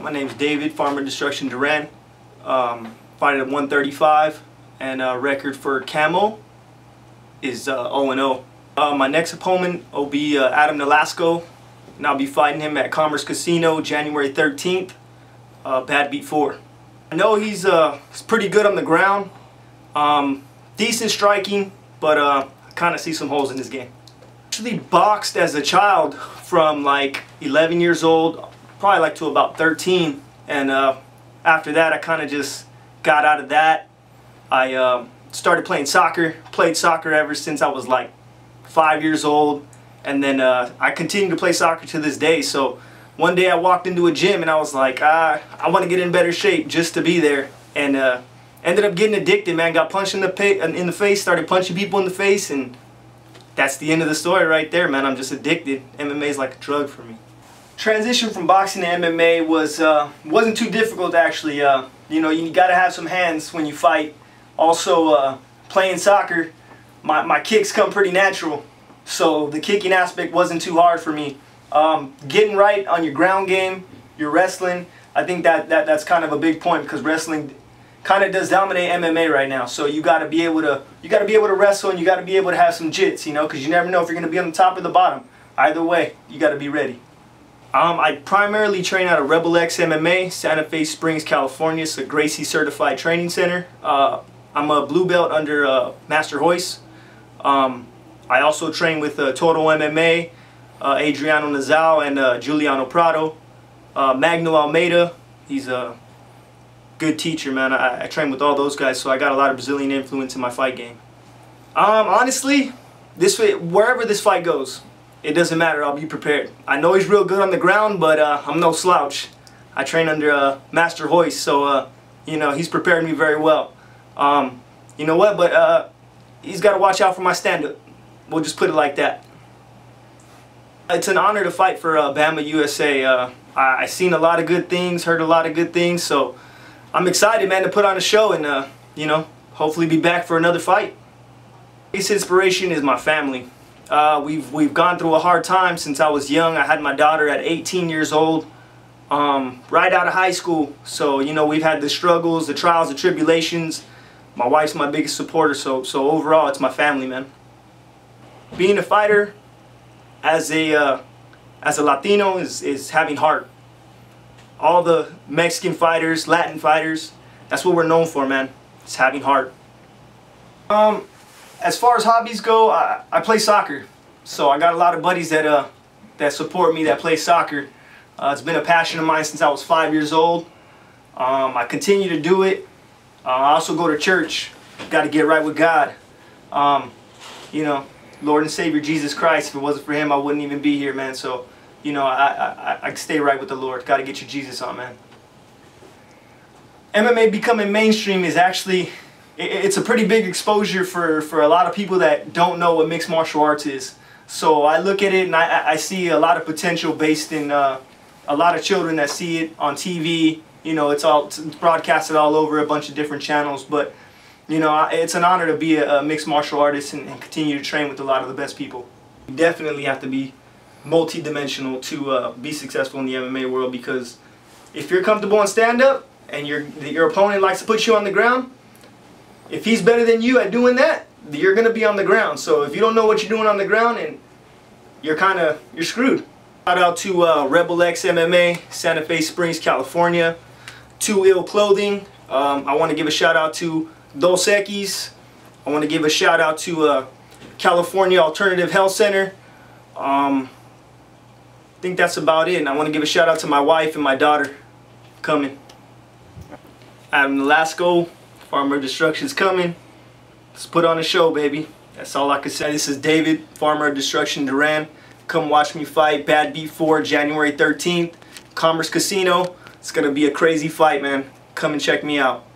My name's David, Farmer Destruction Duran. Fighting at 135, and record for Camo is 0-0. My next opponent will be Adam Nolasco, and I'll be fighting him at Commerce Casino January 13th, Badbeat 4. I know he's pretty good on the ground, decent striking, but I kind of see some holes in his game. Actually boxed as a child from like 11 years old, probably like to about 13, and after that I kind of just got out of that. I started playing soccer, played soccer ever since I was like 5 years old, and then I continue to play soccer to this day. So one day I walked into a gym and I was like, I want to get in better shape just to be there, and ended up getting addicted, man. Got punched in the face, started punching people in the face, and that's the end of the story right there, man. I'm just addicted. MMA is like a drug for me. Transition from boxing to MMA wasn't too difficult, actually. You know, you gotta have some hands when you fight. Also, playing soccer, my kicks come pretty natural, so the kicking aspect wasn't too hard for me. Getting right on your ground game, your wrestling, I think that's kind of a big point, because wrestling kind of does dominate MMA right now. So you gotta be able to wrestle, and you gotta be able to have some jits, you know, because you never know if you're gonna be on the top or the bottom. Either way, you gotta be ready. I primarily train out of Rebel X MMA, Santa Fe Springs, California. It's a Gracie certified training center. I'm a blue belt under Master Hoist. I also train with Total MMA, Adriano Nazal, and Juliano Prado. Magno Almeida, he's a good teacher, man. I train with all those guys, so I got a lot of Brazilian influence in my fight game. Honestly, wherever this fight goes, it doesn't matter. I'll be prepared. I know he's real good on the ground, but I'm no slouch. I train under Master Hoist, so you know, he's prepared me very well. You know what? But he's got to watch out for my stand-up. We'll just put it like that. It's an honor to fight for Bamma USA. I've seen a lot of good things, heard a lot of good things, so I'm excited, man, to put on a show and you know, hopefully be back for another fight. Biggest inspiration is my family. We've gone through a hard time since I was young. I had my daughter at 18 years old, right out of high school. So you know, we've had the struggles, the trials, the tribulations. My wife's my biggest supporter. So overall, it's my family, man. Being a fighter as a Latino is having heart. All the Mexican fighters, Latin fighters, that's what we're known for, man. It's having heart. As far as hobbies go, I play soccer. So I got a lot of buddies that support me, that play soccer. It's been a passion of mine since I was 5 years old. I continue to do it. I also go to church. Got to get right with God. You know, Lord and Savior Jesus Christ. If it wasn't for Him, I wouldn't even be here, man. So, you know, I stay right with the Lord. Got to get your Jesus on, man. MMA becoming mainstream is actually, it's a pretty big exposure for a lot of people that don't know what mixed martial arts is. So I look at it and I see a lot of potential based in a lot of children that see it on TV. You know, it's broadcasted all over a bunch of different channels. But, you know, it's an honor to be a mixed martial artist and continue to train with a lot of the best people. You definitely have to be multi-dimensional to be successful in the MMA world, because if you're comfortable on stand-up and your opponent likes to put you on the ground, if he's better than you at doing that, you're going to be on the ground. So if you don't know what you're doing on the ground, and you're screwed. Shout out to Rebel X MMA, Santa Fe Springs, California. Too Ill Clothing. I want to give a shout out to Dos Equis. I want to give a shout out to California Alternative Health Center. I think that's about it. And I want to give a shout out to my wife and my daughter coming. Adam Nolasco, Farmer Destruction's coming. Let's put on a show, baby. That's all I can say. This is David, Farmer Destruction Duran. Come watch me fight Badbeat 4, January 13th, Commerce Casino. It's going to be a crazy fight, man. Come and check me out.